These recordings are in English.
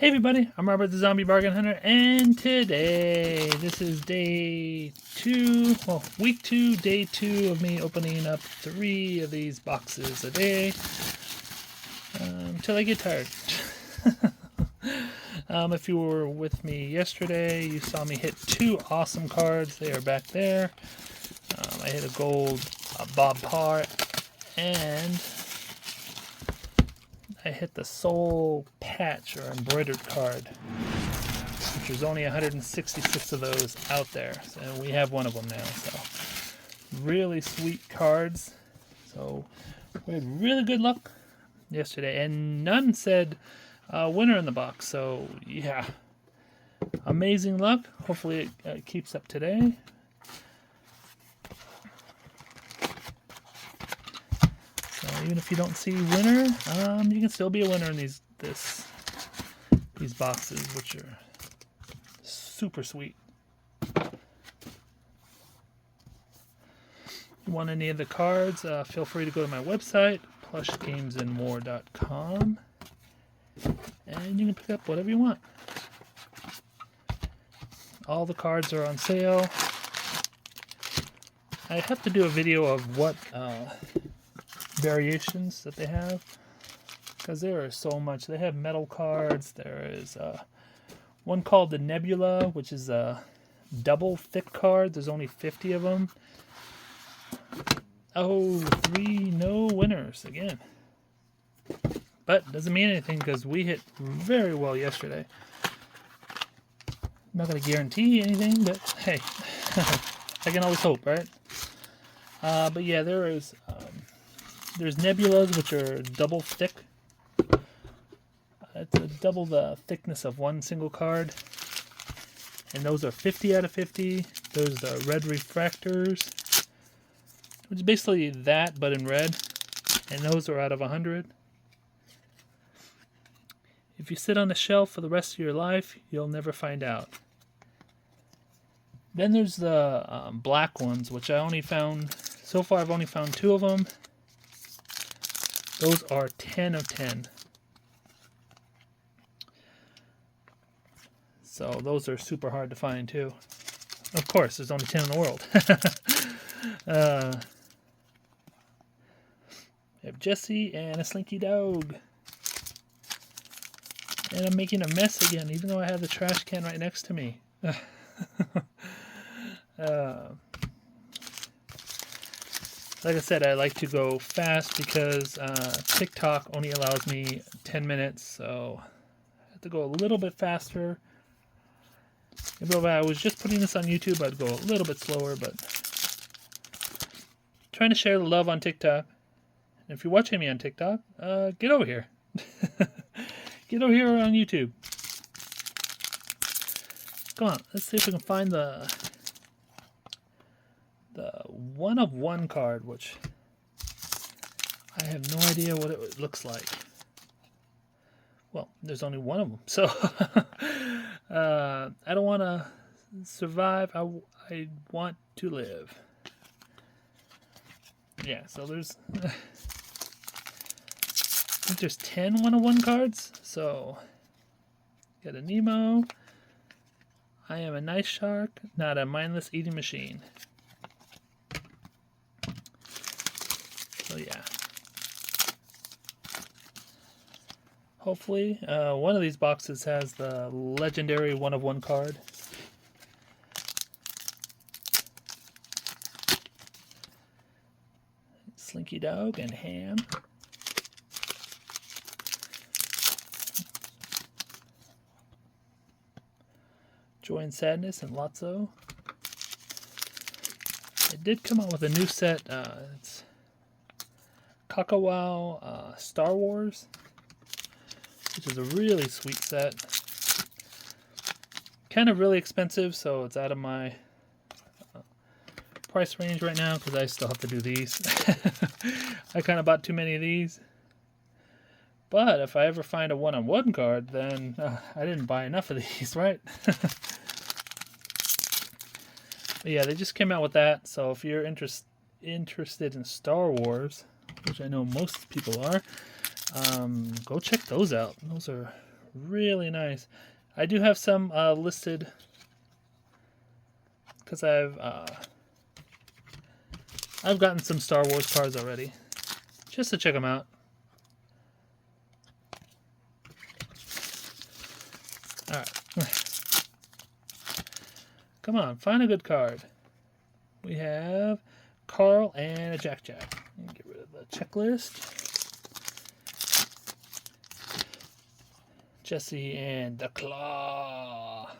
Hey everybody, I'm Robert the Zombie Bargain Hunter, and today, this is week 2, day 2 of me opening up 3 of these boxes a day, until I get tired. If you were with me yesterday, you saw me hit 2 awesome cards. They are back there. I hit a gold Bob Parr, and I hit the Soul Patch or embroidered card, which there's only 166 of those out there, so we have one of them now. So really sweet cards. So we had really good luck yesterday, and none said winner in the box. So yeah, amazing luck. Hopefully it keeps up today. Even if you don't see winner, you can still be a winner in these boxes, which are super sweet. If you want any of the cards, feel free to go to my website, plushgamesandmore.com, and you can pick up whatever you want. All the cards are on sale. I have to do a video of what variations that they have, because there is so much. They have metal cards. There is one called the Nebula, which is a double thick card. There's only 50 of them. Oh, 3 no winners again, but doesn't mean anything because we hit very well yesterday. I'm not going to guarantee anything, but hey, I can always hope, right? But yeah, there's nebulas, which are double thick. It's double the thickness of one single card. And those are 50 out of 50. Those are red refractors, which is basically that, but in red. And those are out of 100. If you sit on a shelf for the rest of your life, you'll never find out. Then there's the black ones, which I only found, so far I've only found 2 of them. Those are 10 of 10. So those are super hard to find too. Of course, there's only 10 in the world. We have Jesse and a Slinky Dog. And I'm making a mess again, even though I have the trash can right next to me. Like I said, I like to go fast because TikTok only allows me 10 minutes, so I have to go a little bit faster. If I was just putting this on YouTube, I'd go a little bit slower, but trying to share the love on TikTok. And if you're watching me on TikTok, get over here. Get over here on YouTube. Come on, let's see if we can find the 1 of 1 card, which I have no idea what it looks like. Well, there's only 1 of them, so I don't want to survive. I want to live. Yeah, so there's I think there's 10 1 of 1 cards. So got a Nemo. I am a nice shark, not a mindless eating machine. So yeah, hopefully one of these boxes has the legendary 1 of 1 card. Slinky Dog and Ham. Joy and Sadness and Lotso. It did come out with a new set. It's Coco Star Wars, which is a really sweet set. Kind of really expensive, so it's out of my price range right now because I still have to do these. I kind of bought too many of these. But if I ever find a 1 of 1 card, then I didn't buy enough of these, right? But yeah, they just came out with that, so if you're interested in Star Wars, which I know most people are, go check those out. Those are Really nice. I do have some listed because I've gotten some Star Wars cards already, just to check them out. All right. Come on, find a good card. We have Carl and a Jack. Get rid of the checklist. Jesse and the Claw.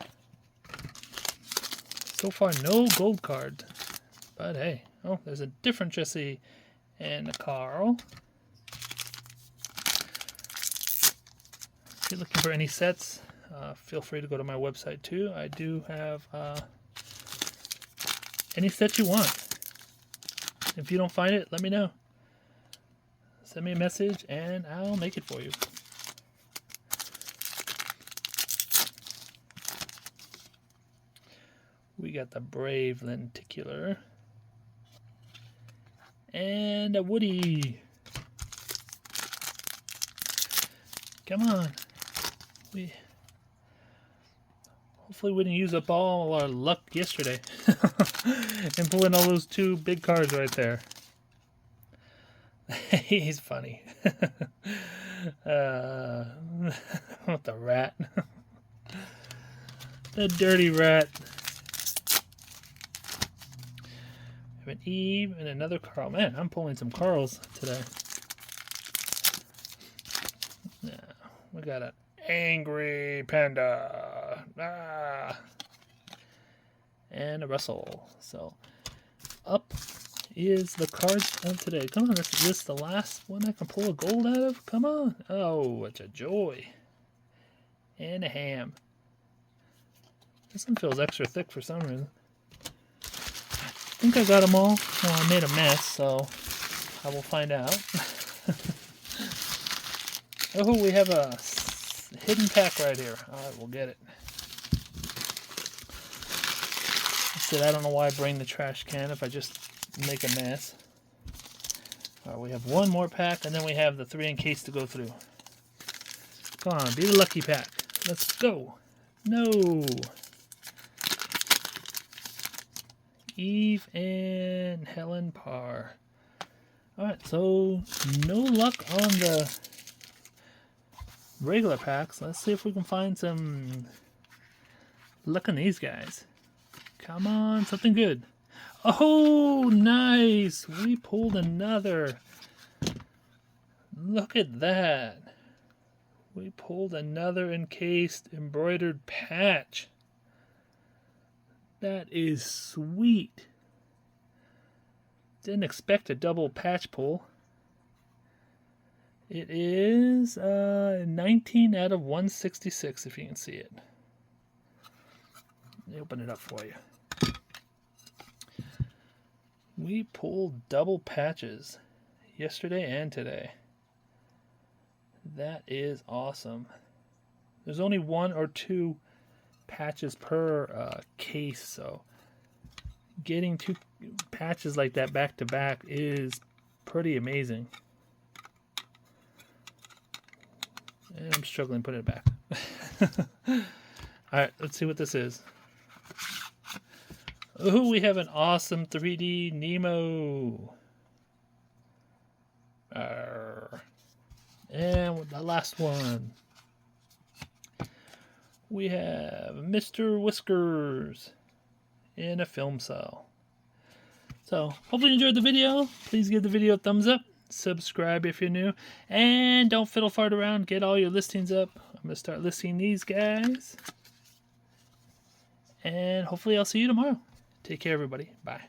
So far, no gold card. But hey, oh, there's a different Jesse and a Carl. If you're looking for any sets, feel free to go to my website too. I do have any set you want. If you don't find it, let me know. Send me a message and I'll make it for you. We got the Brave Lenticular. And a Woody. Come on. Hopefully we didn't use up all our luck yesterday. And pull in all those two big cards right there. He's funny. What the rat. The dirty rat. I have an Eve and another Carl. Man, I'm pulling some Carls today. Yeah, we got an angry panda. And a Russell. So, up is the cards of today. Come on, is this the last one I can pull a gold out of? Come on. Oh, it's a joy. And a ham. This one feels extra thick for some reason. I think I got them all. Well, I made a mess, so I will find out. Oh, we have a hidden pack right here. Alright, we'll get it. I said I don't know why I bring the trash can if I just make a mess. Alright, we have one more pack, and then we have the 3 in case to go through. Come on, be the lucky pack. Let's go. No. Eve and Helen Parr. Alright, so no luck on the regular packs. Let's see if we can find some luck on these guys. Come on, something good. Oh, nice! We pulled another. Look at that. We pulled another encased embroidered patch. That is sweet. Didn't expect a double patch pull. It is 19 out of 166, if you can see it. Let me open it up for you. We pulled double patches yesterday and today. That is awesome. There's only 1 or 2 patches per case, so getting 2 patches like that back to back is pretty amazing. And I'm struggling putting it back. Alright, let's see what this is. Oh, we have an awesome 3D Nemo. And the last one. We have Mr. Whiskers in a film cell. So, hopefully you enjoyed the video. Please give the video a thumbs up. Subscribe if you're new. And don't fiddle fart around. Get all your listings up. I'm going to start listing these guys. And hopefully I'll see you tomorrow. Take care, everybody. Bye.